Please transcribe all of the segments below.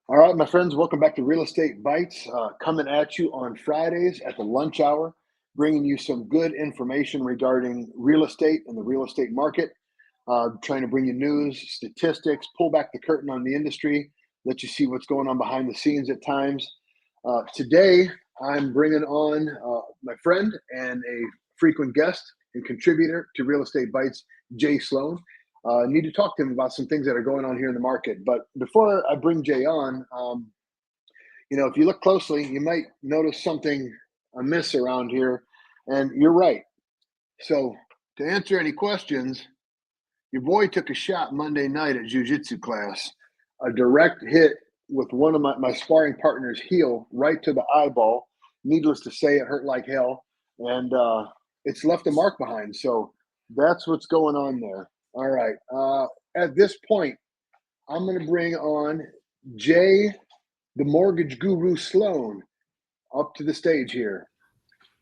All right, my friends, welcome back to Real Estate Bites. Coming at you on Fridays at the lunch hour, bringing you some good information regarding real estate and the real estate market. Trying to bring you news, statistics, pull back the curtain on the industry, let you see what's going on behind the scenes at times. Today, I'm bringing on my friend and a frequent guest and contributor to Real Estate Bites, Jay Sloan. Need to talk to him about some things that are going on here in the market. But before I bring Jay on, if you look closely, you might notice something amiss around here. And you're right. So to answer any questions, your boy took a shot Monday night at jiu-jitsu class, a direct hit with one of my sparring partner's heel right to the eyeball. Needless to say, it hurt like hell. And it's left a mark behind. So that's what's going on there. All right. At this point, I'm going to bring on Jay, the mortgage guru Sloan, up to the stage here.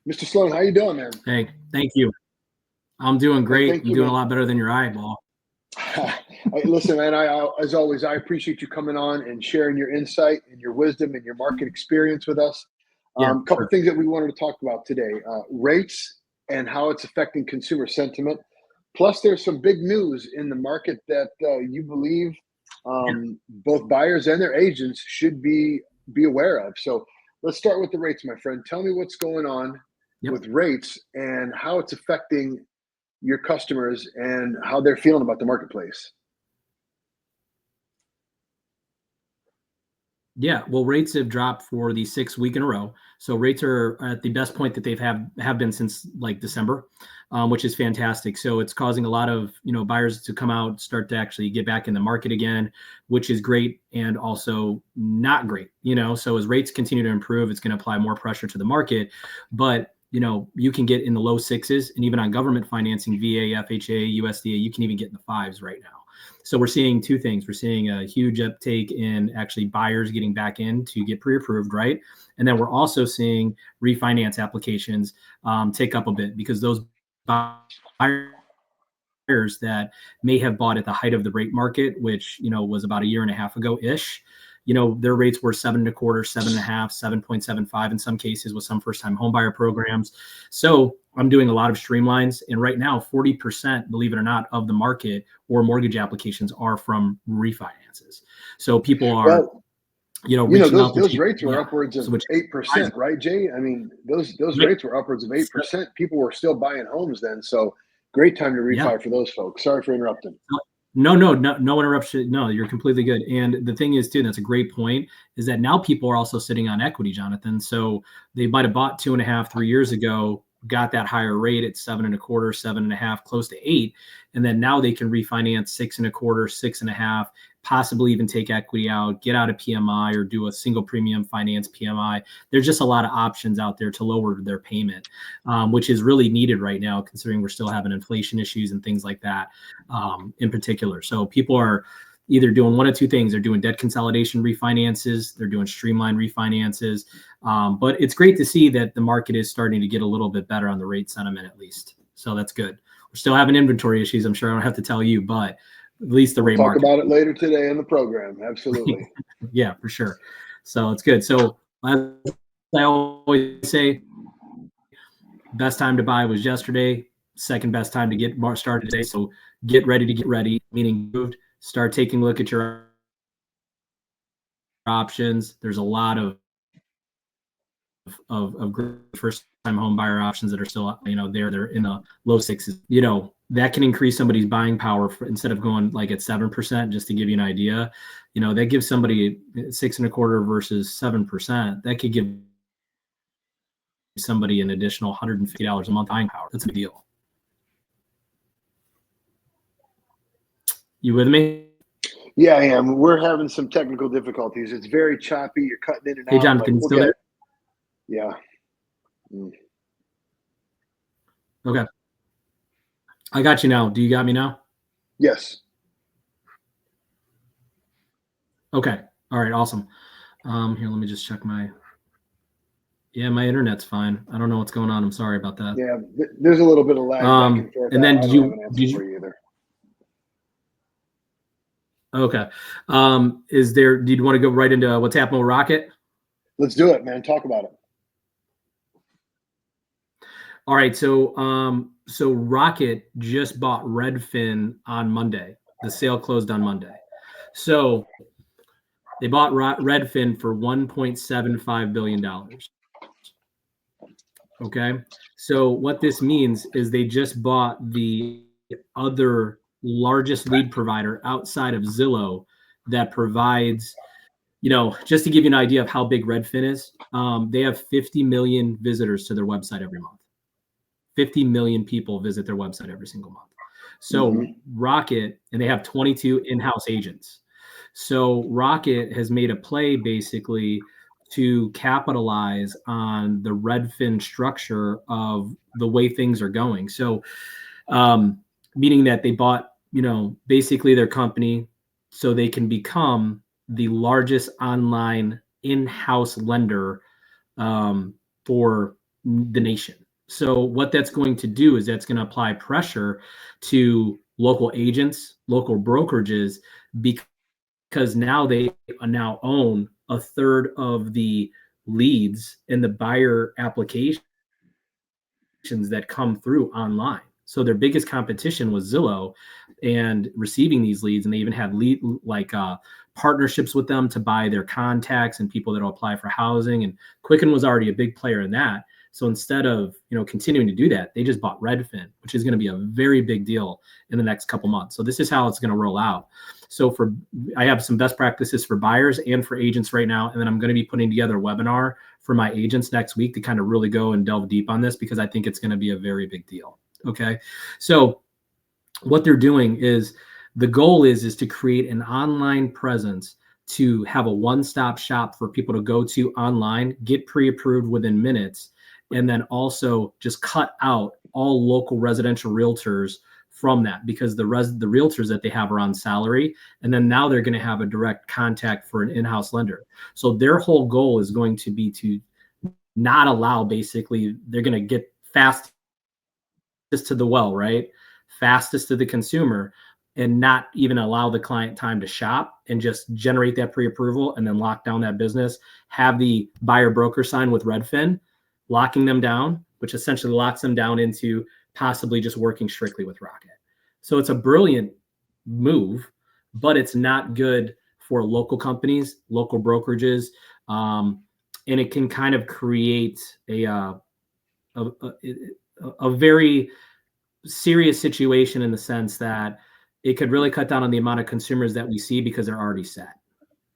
Mr. Sloan, how you doing, man? Hey, thank you. I'm doing great. Thank I'm you, doing man. a lot better than your eyeball. Listen, man, as always, I appreciate you coming on and sharing your insight and your wisdom and your market experience with us. Yeah, Couple sure. things that we wanted to talk about today, rates and how it's affecting consumer sentiment. Plus, there's some big news in the market that you believe both buyers and their agents should be aware of. So let's start with the rates, my friend. Tell me what's going on with rates and how it's affecting your customers and how they're feeling about the marketplace. Yeah, well, rates have dropped for the 6th week in a row. So rates are at the best point that they've have been since like December, which is fantastic. So it's causing a lot of buyers to come out, start to actually get back in the market again, which is great and also not great. So as rates continue to improve, it's going to apply more pressure to the market. But you can get in the low sixes, and even on government financing, VA, FHA, USDA, you can even get in the fives right now. So we're seeing two things. We're seeing a huge uptake in actually buyers getting back in to get pre-approved, right? And then we're also seeing refinance applications take up a bit because those buyers that may have bought at the height of the rate market, which was about a year and a half ago ish, their rates were 7.25, 7.5, 7.75 in some cases with some first-time homebuyer programs. So I'm doing a lot of streamlines, and right now 40%, believe it or not, of the market or mortgage applications are from refinances. So people are reaching out to those rates were upwards of so 8%, right, Jay? I mean, those right. rates were upwards of 8%. People were still buying homes then, so great time to refi for those folks. Sorry for interrupting. No interruption. No, you're completely good. And the thing is, too, that's a great point, is that now people are also sitting on equity, Jonathan. So they might have bought 2.5, 3 years ago, got that higher rate at 7.25, 7.5, close to 8. And then now they can refinance 6.25, 6.5, possibly even take equity out, get out of PMI or do a single premium finance PMI. There's just a lot of options out there to lower their payment, which is really needed right now, considering we're still having inflation issues and things like that in particular. So people are either doing one of two things. They're doing debt consolidation refinances. They're doing streamlined refinances. But it's great to see that the market is starting to get a little bit better on the rate sentiment, at least. So that's good. We're still having inventory issues. I'm sure I don't have to tell you, but at least the rate Talk market. about it later today in the program. Absolutely. Yeah, for sure. So it's good. So as I always say, best time to buy was yesterday. Second best time to get started today. So get ready to get ready, meaning start taking a look at your options. There's a lot of first time home buyer options that are still, they're in the low sixes. That can increase somebody's buying power instead of going like at 7%, just to give you an idea. That gives somebody 6.25 versus 7%. That could give somebody an additional $150 a month buying power. That's a big deal. You with me? Yeah, I am. We're having some technical difficulties. It's very choppy. You're cutting in and out. Hey, John, can you still there? Yeah. Okay. I got you now. Do you got me now? Yes. Okay. All right. Awesome. Here, let me just check my internet's fine. I don't know what's going on. I'm sorry about that. Yeah, there's a little bit of lag back and forth. And then I don't have an answer for you either. Okay. Is there? Do you want to go right into what's happening with Rocket? Let's do it, man. Talk about it. All right. So Rocket just bought Redfin on Monday. The sale closed on Monday. So they bought Redfin for $1.75 billion. Okay. So what this means is they just bought the other largest lead provider outside of Zillow that provides, just to give you an idea of how big Redfin is, they have 50 million visitors to their website every month. 50 million people visit their website every single month. So Rocket, and they have 22 in-house agents. So Rocket has made a play basically to capitalize on the Redfin structure of the way things are going. So, meaning that they bought, basically their company so they can become the largest online in-house lender for the nation. So what that's going to do is that's going to apply pressure to local agents, local brokerages, because now they now own a third of the leads in the buyer applications that come through online. So their biggest competition was Zillow and receiving these leads, and they even had partnerships with them to buy their contacts and people that will apply for housing. And Quicken was already a big player in that. So instead of continuing to do that, they just bought Redfin, which is going to be a very big deal in the next couple months. So this is how it's going to roll out. So I have some best practices for buyers and for agents right now, and then I'm going to be putting together a webinar for my agents next week to kind of really go and delve deep on this, because I think it's going to be a very big deal. Okay, so what they're doing is the goal is to create an online presence to have a one-stop shop for people to go to online, get pre-approved within minutes, and then also just cut out all local residential realtors from that, because the realtors that they have are on salary, and then now they're going to have a direct contact for an in-house lender. So their whole goal is going to be to not allow, basically, they're going to get fastest to the well, right? Fastest to the consumer, and not even allow the client time to shop, and just generate that pre-approval and then lock down that business, have the buyer broker sign with Redfin, locking them down, which essentially locks them down into possibly just working strictly with Rocket. So it's a brilliant move, but it's not good for local companies, local brokerages, and it can kind of create a very serious situation, in the sense that it could really cut down on the amount of consumers that we see, because they're already set,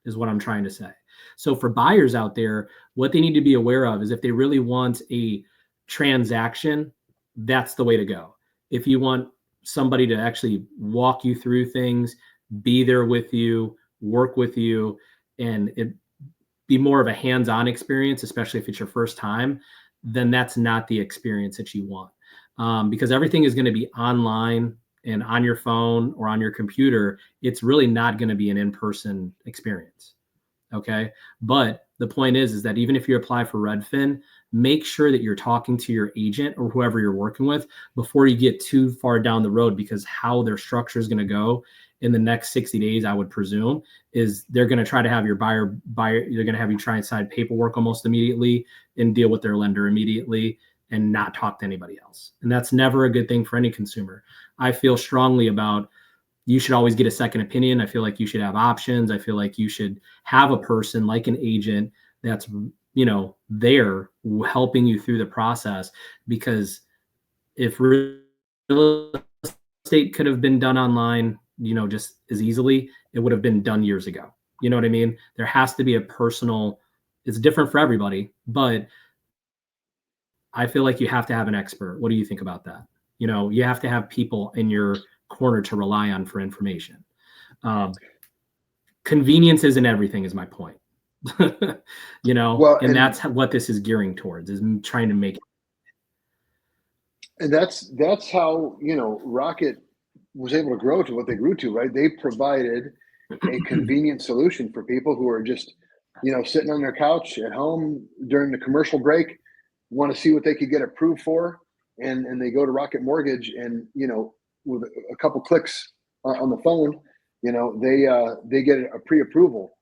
is what I'm trying to say. So for buyers out there, what they need to be aware of is, if they really want a transaction, that's the way to go. If you want somebody to actually walk you through things, be there with you, work with you, and it be more of a hands-on experience, especially if it's your first time, then that's not the experience that you want. Because everything is going to be online and on your phone or on your computer. It's really not going to be an in-person experience. Okay. But the point is that even if you apply for Redfin, make sure that you're talking to your agent or whoever you're working with before you get too far down the road, because how their structure is going to go in the next 60 days, I would presume, is they're going to try to have your buyer, they're going to have you try and sign paperwork almost immediately and deal with their lender immediately and not talk to anybody else. And that's never a good thing for any consumer. I feel strongly about, you should always get a second opinion. I feel like you should have options. I feel like you should have a person like an agent that's, there helping you through the process. Because if real estate could have been done online, just as easily, it would have been done years ago. You know what I mean? There has to be a personal, it's different for everybody, but I feel like you have to have an expert. What do you think about that? You have to have people in your corner to rely on for information. Convenience isn't everything, is my point. Well, and that's what this is gearing towards, is trying to make it. And that's how Rocket was able to grow to what they grew to, right? They provided a convenient solution for people who are just sitting on their couch at home during the commercial break, want to see what they could get approved for, and they go to Rocket Mortgage, and with a couple clicks on the phone, they get a pre-approval.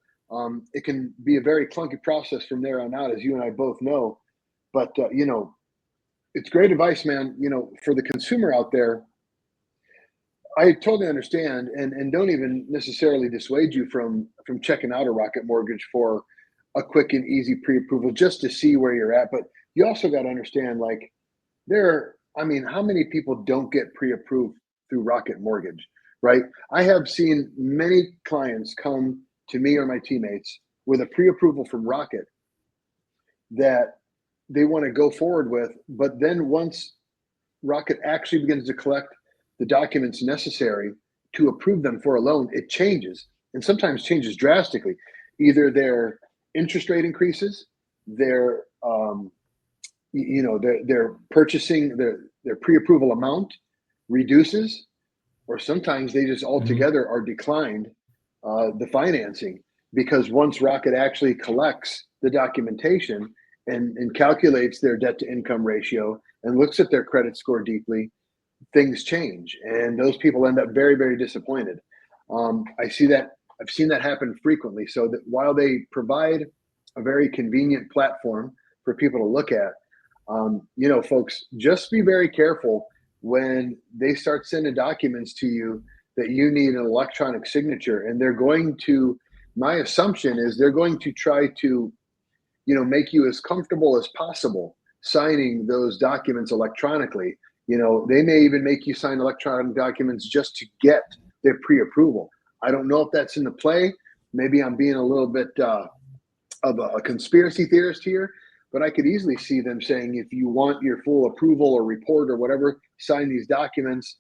It can be a very clunky process from there on out, as you and I both know. But it's great advice, man. For the consumer out there, I totally understand, and don't even necessarily dissuade you from checking out a Rocket Mortgage for a quick and easy pre-approval just to see where you're at. But you also got to understand, like, I mean, how many people don't get pre-approved through Rocket Mortgage, right? I have seen many clients come to me or my teammates with a pre-approval from Rocket that they want to go forward with, but then once Rocket actually begins to collect the documents necessary to approve them for a loan, it changes, and sometimes changes drastically. Either their interest rate increases, their their purchasing their pre-approval amount reduces, or sometimes they just altogether are declined the financing, because once Rocket actually collects the documentation and calculates their debt to income ratio and looks at their credit score deeply, things change, and those people end up very, very disappointed. I've seen that happen frequently. So that while they provide a very convenient platform for people to look at, folks, just be very careful when they start sending documents to you that you need an electronic signature, and my assumption is they're going to try to make you as comfortable as possible signing those documents electronically. They may even make you sign electronic documents just to get their pre-approval. I don't know if that's in the play. Maybe I'm being a little bit of a conspiracy theorist here, but I could easily see them saying, if you want your full approval or report or whatever, sign these documents.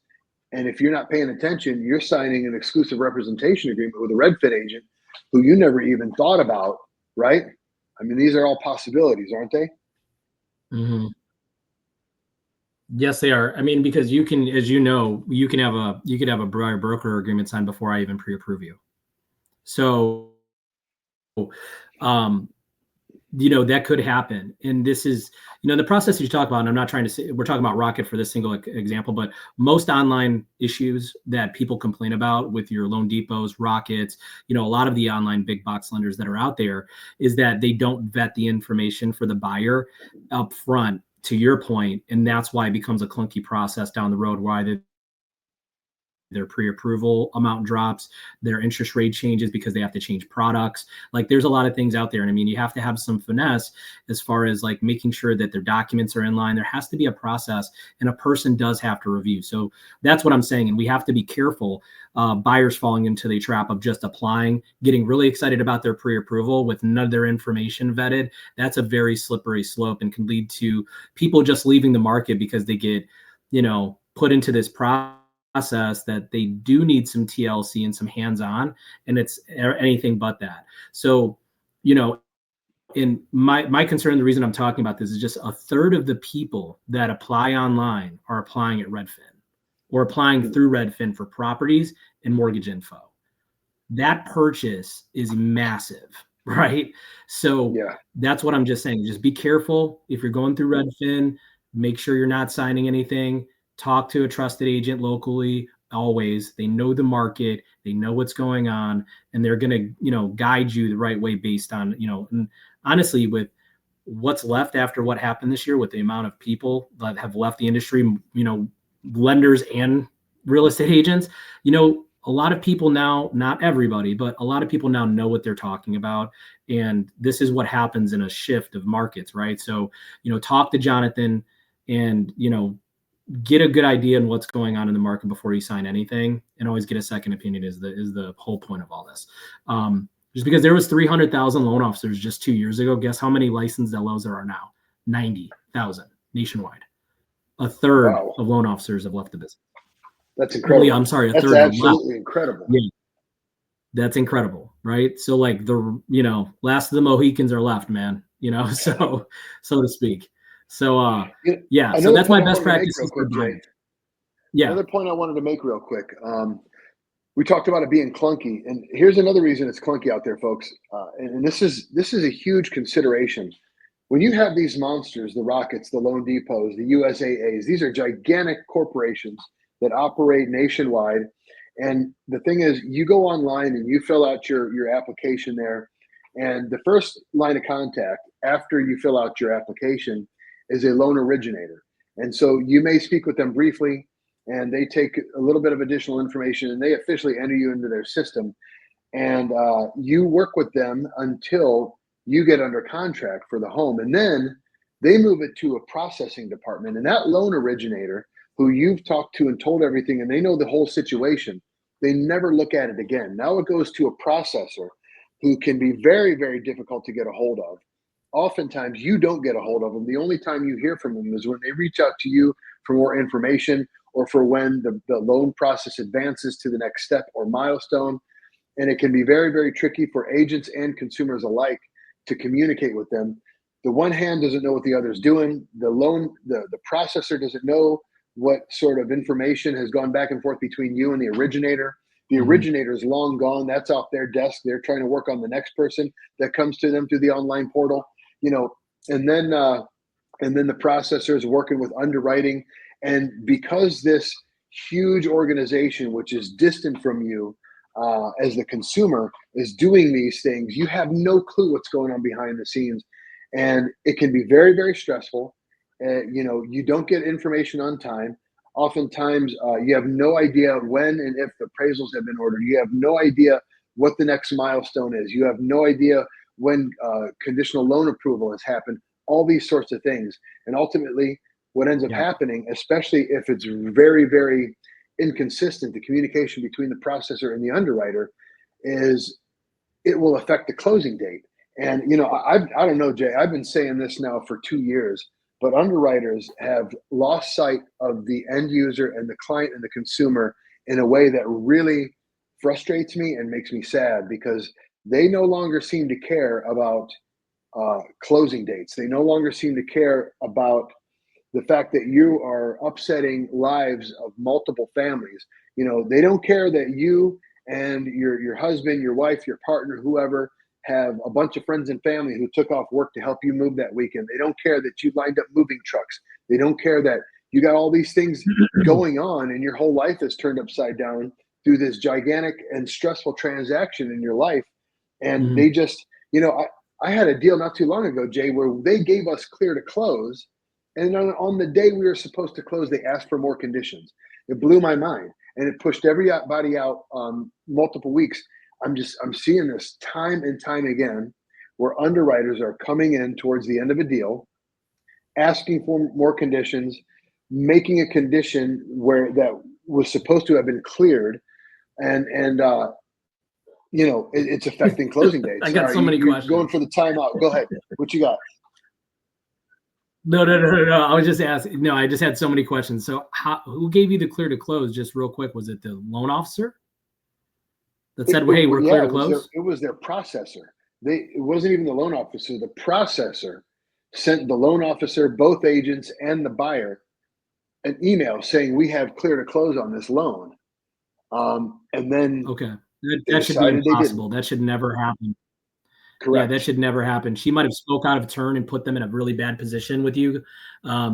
And if you're not paying attention, you're signing an exclusive representation agreement with a Redfin agent who you never even thought about, right? I mean, these are all possibilities, aren't they? Mm-hmm. Yes, they are. I mean, because you can, as you know, you could have a buyer broker agreement signed before I even pre-approve you. So, that could happen. And this is, the process you talk about, and I'm not trying to say, we're talking about Rocket for this single example, but most online issues that people complain about with your Loan Depots, Rockets, a lot of the online big box lenders that are out there, is that they don't vet the information for the buyer up front, to your point. And that's why it becomes a clunky process down the road, why their pre-approval amount drops, their interest rate changes because they have to change products. Like, there's a lot of things out there. And I mean, you have to have some finesse as far as like making sure that their documents are in line. There has to be a process, and a person does have to review. So that's what I'm saying. And we have to be careful, buyers falling into the trap of just applying, getting really excited about their pre-approval with none of their information vetted. That's a very slippery slope and can lead to people just leaving the market because they get, put into this process that they do need some TLC and some hands-on, and it's anything but that. So, in my concern, the reason I'm talking about this is just a third of the people that apply online are applying at Redfin or applying through Redfin for properties and mortgage info. That purchase is massive, right? So that's what I'm just saying. Just be careful if you're going through Redfin. Make sure you're not signing anything. Talk to a trusted agent locally. Always, they know the market, they know what's going on, and they're going to, guide you the right way based on, and honestly, with what's left after what happened this year, with the amount of people that have left the industry, lenders and real estate agents, a lot of people now, not everybody, but a lot of people now know what they're talking about. And this is what happens in a shift of markets, right? So, talk to Jonathan and, get a good idea on what's going on in the market before you sign anything, and always get a second opinion is the whole point of all this. Just because there was 300,000 loan officers just 2 years ago, guess how many licensed LOs there are now? 90,000 nationwide. A third of loan officers have left the business. That's incredible. I'm sorry, a That's third absolutely incredible. Yeah. That's incredible, right? So like the, last of the Mohicans are left, man, so to speak. So, yeah, so that's my best practice. Yeah. Another point I wanted to make real quick. We talked about it being clunky, and here's another reason it's clunky out there, folks. And this is a huge consideration. When you have these monsters, the Rockets, the Loan Depots, the USAAs, these are gigantic corporations that operate nationwide, And the thing is, you go online and you fill out your application there, and the first line of contact after you fill out your application is a loan originator. And so you may speak with them briefly, and they take a little bit of additional information and they officially enter you into their system. And you work with them until you get under contract for the home. And then they move it to a processing department. And that loan originator, who you've talked to and told everything, and they know the whole situation, they never look at it again. Now it goes to a processor who can be very, very difficult to get a hold of. Oftentimes, you don't get a hold of them. The only time you hear from them is when they reach out to you for more information, or for when the loan process advances to the next step or milestone. And it can be very, very tricky for agents and consumers alike to communicate with them. The one hand doesn't know what the other is doing. The processor doesn't know what sort of information has gone back and forth between you and the originator. The originator is long gone. That's off their desk. They're trying to work on the next person that comes to them through the online portal, and then the processor is working with underwriting. And because this huge organization, which is distant from you, as the consumer, is doing these things, you have no clue what's going on behind the scenes, and it can be very, very stressful. You don't get information on time. Oftentimes, you have no idea when and if the appraisals have been ordered. You have no idea what the next milestone is. You have no idea when conditional loan approval has happened. All these sorts of things, and ultimately, what ends up happening, especially if it's very, very inconsistent, the communication between the processor and the underwriter, is it will affect the closing date. And I don't know, Jay, I've been saying this now for 2 years, but underwriters have lost sight of the end user and the client and the consumer in a way that really frustrates me and makes me sad, because they no longer seem to care about closing dates. They no longer seem to care about the fact that you are upsetting lives of multiple families. They don't care that you and your husband, your wife, your partner, whoever, have a bunch of friends and family who took off work to help you move that weekend. They don't care that you lined up moving trucks. They don't care that you got all these things going on and your whole life is turned upside down through this gigantic and stressful transaction in your life. And they just, I had a deal not too long ago, Jay, where they gave us clear to close. And on the day we were supposed to close, they asked for more conditions. It blew my mind, and it pushed everybody out multiple weeks. I'm seeing this time and time again, where underwriters are coming in towards the end of a deal, asking for more conditions, making a condition where that was supposed to have been cleared, and it's affecting closing dates. I got so many questions. Going for the timeout. Go ahead. What you got? No. I was just asking. No, I just had so many questions. So who gave you the clear to close? Just real quick, was it the loan officer that said, "Hey, we're clear to close"? It was their processor. It wasn't even the loan officer. The processor sent the loan officer, both agents, and the buyer an email saying, "We have clear to close on this loan." And then that should be impossible. That should never happen. Correct. Yeah, that should never happen. She might have spoke out of turn and put them in a really bad position with you,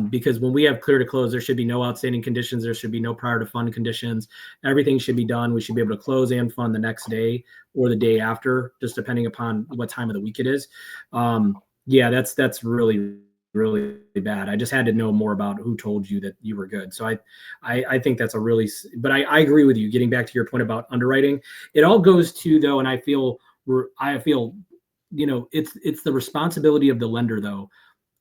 because when we have clear to close, there should be no outstanding conditions. There should be no prior to fund conditions. Everything should be done. We should be able to close and fund the next day or the day after, just depending upon what time of the week it is. That's really, really bad. I just had to know more about who told you that you were good. So I think that's but I agree with you. Getting back to your point about underwriting, it all goes to, though, and I feel it's the responsibility of the lender, though,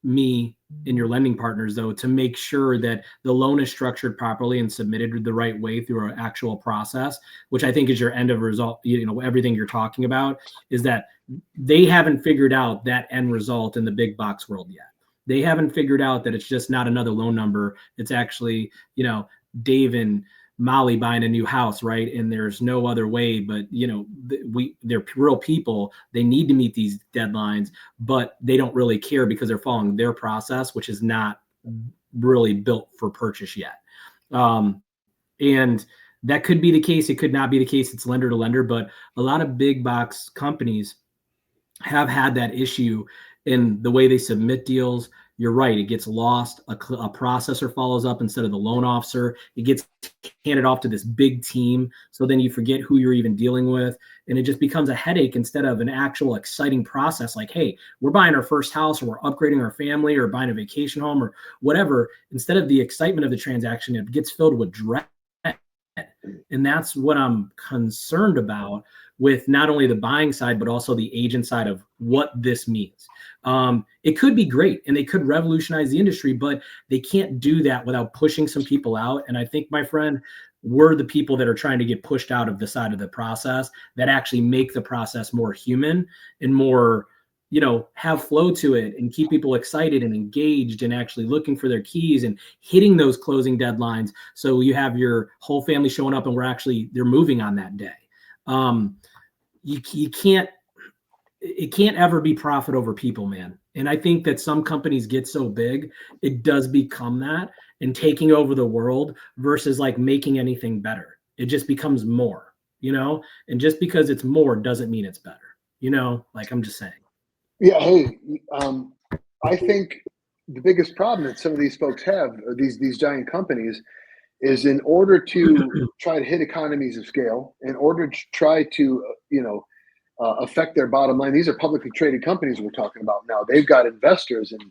me and your lending partners, though, to make sure that the loan is structured properly and submitted the right way through an actual process, which I think is your end of result. Everything you're talking about is that they haven't figured out that end result in the big box world yet. They haven't figured out that it's just not another loan number. It's actually, Dave and Molly buying a new house, right? And there's no other way, but they're real people. They need to meet these deadlines, but they don't really care because they're following their process, which is not really built for purchase yet. And that could be the case. It could not be the case. It's lender to lender, but a lot of big box companies have had that issue in the way they submit deals, you're right. It gets lost. A processor follows up instead of the loan officer. It gets handed off to this big team. So then you forget who you're even dealing with. And it just becomes a headache instead of an actual exciting process. Like, hey, we're buying our first house, or we're upgrading our family, or buying a vacation home, or whatever. Instead of the excitement of the transaction, it gets filled with dread. And that's what I'm concerned about with not only the buying side, but also the agent side of what this means. It could be great and they could revolutionize the industry, but they can't do that without pushing some people out. And I think, my friend, we're the people that are trying to get pushed out of the side of the process that actually make the process more human and more, have flow to it and keep people excited and engaged and actually looking for their keys and hitting those closing deadlines. So you have your whole family showing up and they're moving on that day. You can't, it can't ever be profit over people, man. And I think that some companies get so big, it does become that, and taking over the world versus like making anything better. It just becomes more, and just because it's more doesn't mean it's better, like I'm just saying. Yeah. Hey, I think the biggest problem that some of these folks have, or these giant companies, is in order to try to hit economies of scale, in order to try to, affect their bottom line. These are publicly traded companies we're talking about now. They've got investors and,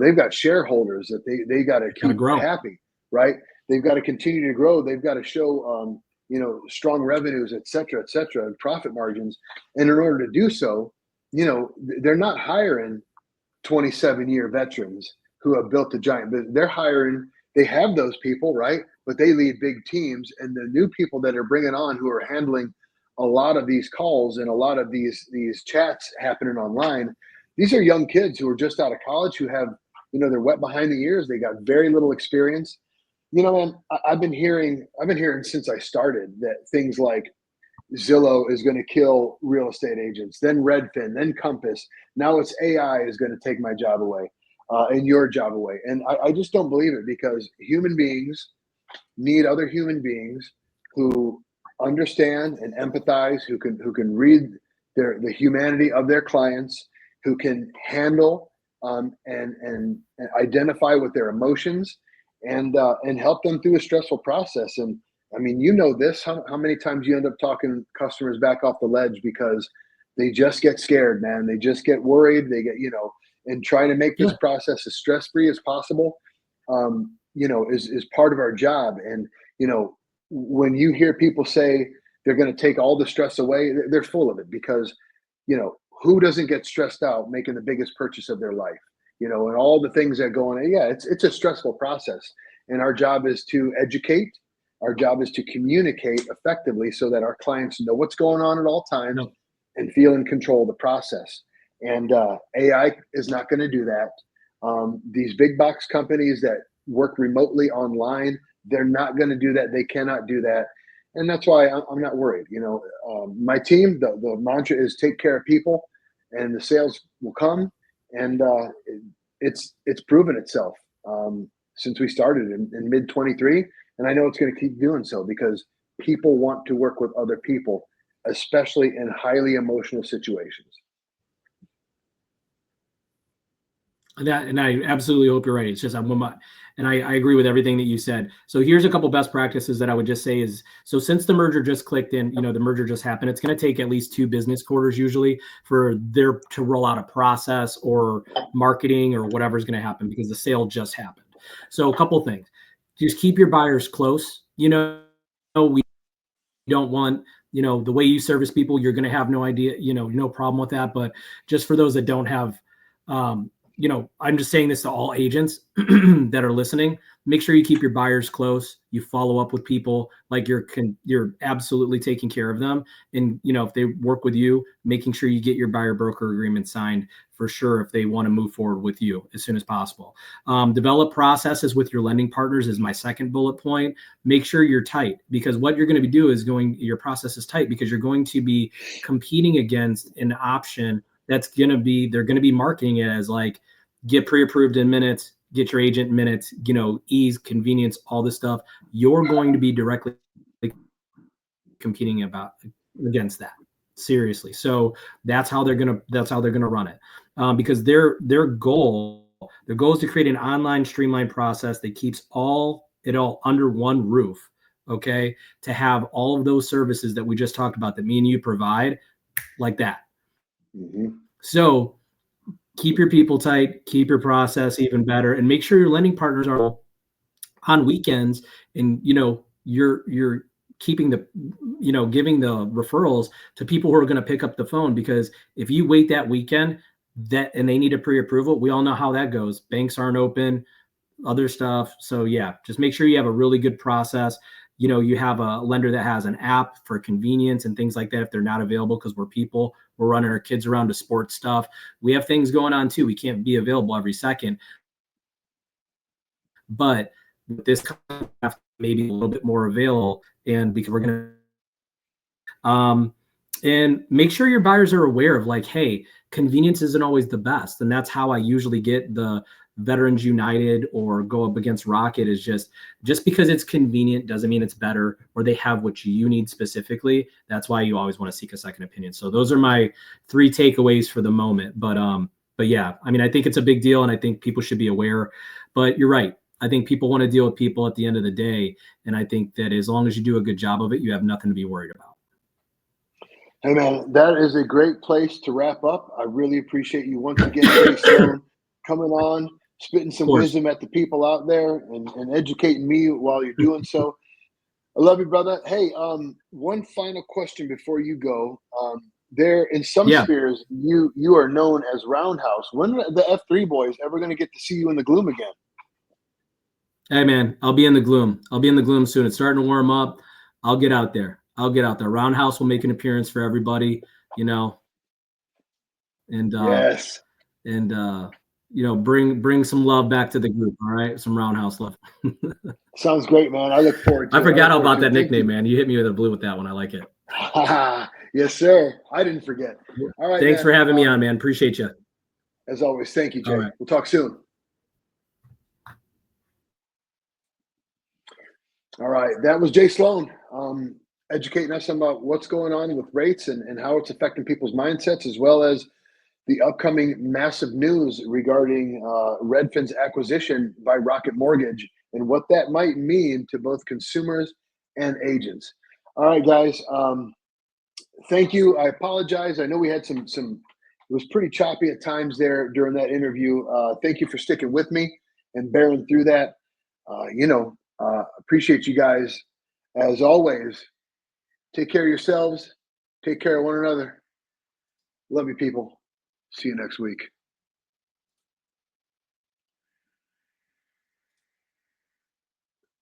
they've got shareholders that they got to keep happy, right? They've got to continue to grow. They've got to show, strong revenues, et cetera, and profit margins. And in order to do so, they're not hiring 27-year veterans who have built a giant business. They're hiring, they have those people, right? But they lead big teams. And the new people that are bringing on, who are handling a lot of these calls and a lot of these chats happening online, these are young kids who are just out of college, who have, they're wet behind the ears. They got very little experience. Man, I've been hearing since I started that things like Zillow is going to kill real estate agents, then Redfin, then Compass. Now it's AI is going to take my job away, and your job away. And I just don't believe it, because human beings need other human beings who understand and empathize, who can read the humanity of their clients, who can handle and identify with their emotions, and help them through a stressful process. And I mean, this, how many times you end up talking customers back off the ledge because they just get scared, man. They just get worried. They get, and trying to make this process as stress-free as possible, is part of our job. And, when you hear people say they're going to take all the stress away, they're full of it, because, who doesn't get stressed out making the biggest purchase of their life, and all the things that go on. Yeah, it's a stressful process. And our job is to educate. Our job is to communicate effectively so that our clients know what's going on at all times and feel in control of the process. And AI is not going to do that. These big box companies that work remotely online, they're not going to do that. They cannot do that. And that's why I'm not worried. My team, the mantra is take care of people, and the sales will come. And it's proven itself since we started in mid 23. And I know it's going to keep doing so, because people want to work with other people, especially in highly emotional situations. And I absolutely hope you're right. It's just, and I agree with everything that you said. So here's a couple best practices that I would just say is, so since the merger just clicked in, the merger just happened, it's going to take at least 2 business quarters usually for there to roll out a process or marketing or whatever's going to happen, because the sale just happened. So a couple things, just keep your buyers close. We don't want, the way you service people, you're going to have no idea, no problem with that. But just for those that don't have, I'm just saying this to all agents that are listening. Make sure you keep your buyers close. You follow up with people like you're absolutely taking care of them. And, if they work with you, making sure you get your buyer broker agreement signed for sure if they want to move forward with you as soon as possible. Develop processes with your lending partners is my second bullet point. Make sure you're tight, because what you're going to be doing is your process is tight, because you're going to be competing against an option they're going to be marketing it as like, get pre-approved in minutes, get your agent in minutes, ease, convenience, all this stuff. You're going to be directly competing against that. Seriously. So that's how they're going to run it. Because their goal The goal is to create an online streamlined process that keeps it all under one roof. Okay. To have all of those services that we just talked about that me and you provide like that. Mm-hmm. So keep your people tight, keep your process even better, and make sure your lending partners are on weekends, and you're keeping the giving the referrals to people who are going to pick up the phone, because if you wait that weekend and they need a pre-approval, we all know how that goes. Banks aren't open, other stuff. So yeah, just make sure you have a really good process. You have a lender that has an app for convenience and things like that if they're not available, because we're running our kids around to sports stuff. We have things going on too. We can't be available every second. But this maybe a little bit more available, and because we're going to and make sure your buyers are aware of, like, hey, convenience isn't always the best. And that's how I usually get the Veterans United or go up against Rocket, is just because it's convenient doesn't mean it's better, or they have what you need specifically. That's why you always want to seek a second opinion. So those are my 3 takeaways for the moment. But yeah, I mean, I think it's a big deal, and I think people should be aware. But you're right. I think people want to deal with people at the end of the day. And I think that as long as you do a good job of it, you have nothing to be worried about. Hey, man, that is a great place to wrap up. I really appreciate you once again, Jay Sloan, coming on, spitting some wisdom at the people out there, and educating me while you're doing so. I love you, brother. Hey, one final question before you go. There, in some spheres, you are known as Roundhouse. When are the F3 boys ever going to get to see you in the gloom again? Hey, man, I'll be in the gloom. I'll be in the gloom soon. It's starting to warm up. I'll get out there. Roundhouse will make an appearance for everybody, and yes, and bring some love back to the group. All right, some Roundhouse love. Sounds great, man. I look forward to it. I forgot all about that nickname, man. You hit me with a blue with that one. I like it. Yes, sir. I didn't forget. All right, thanks for having me on, man. Appreciate you. As always, thank you, Jay. Right. We'll talk soon. All right, that was Jay Sloan, educating us about what's going on with rates and how it's affecting people's mindsets, as well as the upcoming massive news regarding Redfin's acquisition by Rocket Mortgage and what that might mean to both consumers and agents. All right, guys. Thank you. I apologize. I know we had some. It was pretty choppy at times there during that interview. Thank you for sticking with me and bearing through that. Appreciate you guys. As always, take care of yourselves. Take care of one another. Love you, people. See you next week.